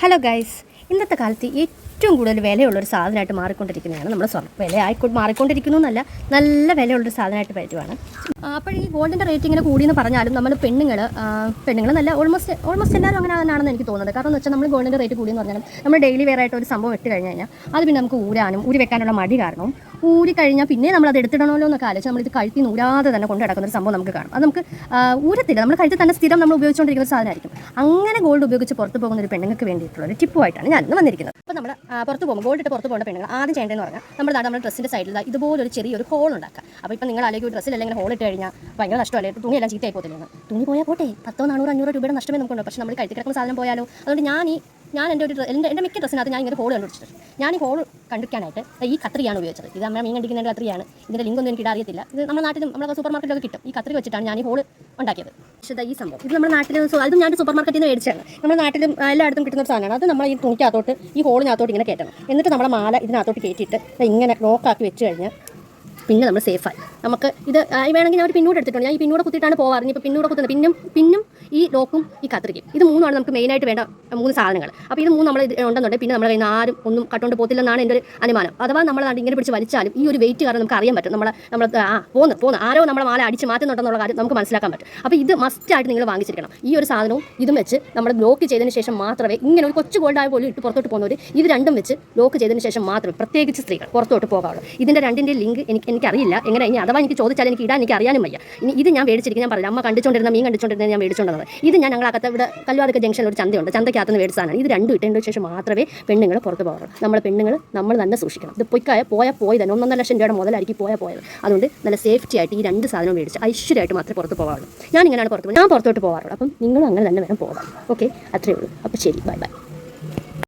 Hello guys, ഇന്നത്തെ കാലത്ത് ഏറ്റവും കൂടുതൽ വിലയുള്ളൊരു സാധനമായിട്ട് മാറിക്കൊണ്ടിരിക്കുന്നതാണ് നമ്മുടെ സ്വർണ്ണം. വില മാറിക്കൊണ്ടിരിക്കുന്നു എന്നല്ല, നല്ല വിലയുള്ളൊരു സാധനമായിട്ട് വരുവാണ്. അപ്പോൾ ഈ ഗോൾഡിൻ്റെ റേറ്റ് ഇങ്ങനെ കൂടിയെന്ന് പറഞ്ഞാലും നമ്മൾ പെണ്ണുങ്ങൾ നല്ല ഓൾമോസ്റ്റ് എല്ലാവരും അങ്ങനെ ആണെന്ന് എനിക്ക് തോന്നുന്നത്. കാരണം എന്ന് വെച്ചാൽ നമ്മൾ ഗോൾഡിൻ്റെ റേറ്റ് കൂടിയെന്ന് പറഞ്ഞാലും നമ്മൾ ഡെയിലി വെയർ ആയിട്ട് ഒരു സംഭവം ഇട്ട് കഴിഞ്ഞ് കഴിഞ്ഞാൽ അത് പിന്നെ നമുക്ക് ഊരി വെക്കാനുള്ള മടി കാരണവും ഊരി കഴിഞ്ഞാൽ പിന്നെ നമ്മളത് എടുത്തിടണമല്ലോ എന്നൊക്കെ ആലോചിച്ച് നമ്മളിത് കഴുത്തി ഊരാതെ തന്നെ കൊണ്ട് നടക്കുന്ന ഒരു സംഭവം നമുക്ക് കാണും. അത് നമുക്ക് ഊരത്തില്ല, നമ്മൾ കഴുത്തിൽ തന്നെ സ്ഥിരം നമ്മൾ ഉപയോഗിച്ചുകൊണ്ടിരിക്കുന്ന ഒരു സാധനമായിരിക്കും. അങ്ങനെ ഗോൾഡ് ഉപയോഗിച്ച് പുറത്ത് പോകുന്ന ഒരു പെണ്ണുങ്ങൾക്ക് വേണ്ടിയിട്ടുള്ള ഒരു ടിപ്പുമായിട്ടാണ് ഞാൻ ഇന്ന് വന്നിരിക്കുന്നത്. അപ്പോൾ നമ്മൾ പുറത്ത് പോകുമ്പോൾ ഗോൾഡ് ഇട്ട് പുറത്ത് പോകുന്ന പെണ്ണുങ്ങൾ ആദ്യം ചെയ്യേണ്ടതെന്ന് പറഞ്ഞാൽ നമ്മുടെ ഡ്രസ്സിൻ്റെ സൈഡിൽ ഇതുപോലൊരു ചെറിയൊരു ഹോൾ ഉണ്ടാക്കുക. അപ്പോൾ ഇപ്പോൾ നിങ്ങൾ അല്ലെങ്കിൽ ഡ്രസ്സിൽ അല്ലെങ്കിൽ ഹോൾ ഇട്ട് കഴിഞ്ഞാൽ ഭയങ്കര നഷ്ടമല്ലേ, തുണിയെല്ലാം ചീത്തയായി പോകത്തില്ലെന്ന്. തുണി പോയാൽ പോട്ടെ, 100, 400, 500 രൂപയുടെ നഷ്ടമേ നമുക്കുണ്ട്. പക്ഷേ നമ്മൾ കഴുത്തി കിടക്കുന്ന സാധനം പോയാലോ. അതുകൊണ്ട് ഞാൻ എൻ്റെ മിക്ക ഡ്രസ്സിനകത്ത് ഞാൻ ഇങ്ങനെ ഹോൾ കണ്ടുപിടിച്ചിട്ടുണ്ട്. ഞാൻ ഈ ഹോൾ കണ്ടുപിടിക്കാനായിട്ട് ഈ കത്രിയാണ് ഉപയോഗിച്ചത്. ഇത് നമ്മൾ മീൻ കണ്ടിക്കുന്ന കത്രിയാണ്. ഇതിൻ്റെ ലിങ്കൊന്നും എനിക്ക് അറിയത്തില്ല. ഇത് നമ്മുടെ നാട്ടിലും നമ്മുടെ സൂപ്പർ മാർക്കറ്റിലൊക്കെ കിട്ടും. ഈ കത്രി വെച്ചിട്ടാണ് ഞാൻ ഈ ഹോൾ ഉണ്ടാക്കിയത്. പക്ഷേ ഈ സംഭവം ഇത് നമ്മുടെ നാട്ടിൽ അതും ഞാൻ സൂപ്പർ മാർക്കറ്റിൽ നിന്ന് മേടിച്ചാണ്. നമ്മുടെ നാട്ടിലും എല്ലായിടത്തും കിട്ടുന്ന ഒരു സാധനമാണ്. അത് നമ്മൾ ഈ തുണിക്കകത്തോട്ട് ഈ ഹോളിനകത്തോട്ട് ഇങ്ങനെ കയറ്റണം. എന്നിട്ട് നമ്മുടെ മാല ഇതിനകത്തോട്ട് കയറ്റിയിട്ട് ഇങ്ങനെ ലോക്കാക്കി വെച്ച് കഴിഞ്ഞാൽ പിന്നെ നമ്മൾ സേഫായി. നമുക്ക് ഇത് വേണമെങ്കിൽ ഞാൻ ഒരു പിന്നൂടെ എടുത്തിട്ടുണ്ട്. ഞാൻ ഈ പിന്നൂടെ കുത്തിയിട്ടാണ് പോകാറ്. ഇപ്പോൾ പിന്നൂടെ കുത്തുന്നത് പിന്നും ഈ ലോക്കും ഈ കത്രികയും, ഇത് മൂന്നുമാണ് നമുക്ക് മെയിനായിട്ട് വേണ്ട 3 സാധനങ്ങൾ. അപ്പോൾ ഇത് 3 നമ്മൾ ഉണ്ടെന്നുണ്ടെങ്കിൽ പിന്നെ നമ്മളെ ആരും ഒന്നും കട്ടുകൊണ്ട് പോകത്തില്ലെന്നാണ് എൻ്റെ ഒരു അനുമാനം. അഥവാ നമ്മൾ ഇങ്ങനെ പിടിച്ച് വലിച്ചാലും ഈ ഒരു വെയിറ്റ് കാരണം നമുക്ക് അറിയാൻ പറ്റും. നമ്മൾ പോന്ന് ആരോ നമ്മളെ മാല അടിച്ച് മാറ്റുന്നുണ്ടെന്നുള്ള കാര്യം നമുക്ക് മനസ്സിലാക്കാൻ പറ്റും. അപ്പോൾ ഇത് മസ്റ്റായിട്ട് നിങ്ങൾ വാങ്ങിച്ചിരിക്കണം. ഈ ഒരു സാധനവും ഇതും വെച്ച് നമ്മൾ ലോക്ക് ചെയ്തതിന് ശേഷം മാത്രമേ, ഇങ്ങനെ ഒരു കൊച്ചു ഗോൾഡായ പോലും ഇട്ട് പുറത്തോട്ട് പോകുന്നവർ ഇത് രണ്ടും വെച്ച് ലോക്ക് ചെയ്തതിന് ശേഷം മാത്രമേ പ്രത്യേകിച്ച് സ്ത്രീകൾ പുറത്തോട്ട് പോകാവുള്ളൂ. ഇതിൻ്റെ രണ്ടിൻ്റെ ലിങ്ക് എനിക്കറിയില്ല എങ്ങനെ. ഇനി അഥവാ എനിക്ക് ചോദിച്ചാൽ എനിക്ക് ഇടാൻ എനിക്ക് അറിയാനും വയ്യ. ഇനി ഇത് ഞാൻ മേടിച്ചിരിക്കും. ഞാൻ പറയാം, അമ്മ മീൻ കണ്ടിച്ചുകൊണ്ടിരുന്ന ഞാൻ മേടിച്ചുകൊണ്ടത്. ഇത് ഞാൻ ഞങ്ങളകത്ത് ഇവിടെ കല്ലുവാതൊക്കെ ജംഗ്ഷനിൽ ഒരു ചന്തയുണ്ട്. ചന്തയ്ക്കകത്ത് നിന്ന് മേടിച്ചതാണ്. ഇത് രണ്ടും ഇട്ടതിന് ശേഷം മാത്രമേ പെണ്ണുങ്ങൾ പുറത്ത് പോകാറുള്ളൂ. നമ്മൾ തന്നെ സൂക്ഷിക്കണം. ഇത് പോയി തന്നെ 1.5 ലക്ഷം രൂപയുടെ മുതലായിരിക്കും പോയത്. അതുകൊണ്ട് നല്ല സേഫ്റ്റി ആയിട്ട് ഈ 2 സാധനം മേടിച്ച് ഐശ്വര്യമായിട്ട് മാത്രമേ പുറത്ത് പോകാറുള്ളൂ. ഞാൻ ഇങ്ങനെയാണ് പുറത്തോട്ട് പോകാറുള്ളൂ. അപ്പം നിങ്ങളും അങ്ങനെ തന്നെ വേണം പോകാം. ഓക്കെ, അത്രയേ ഉള്ളൂ. അപ്പോൾ ശരി, ബൈ.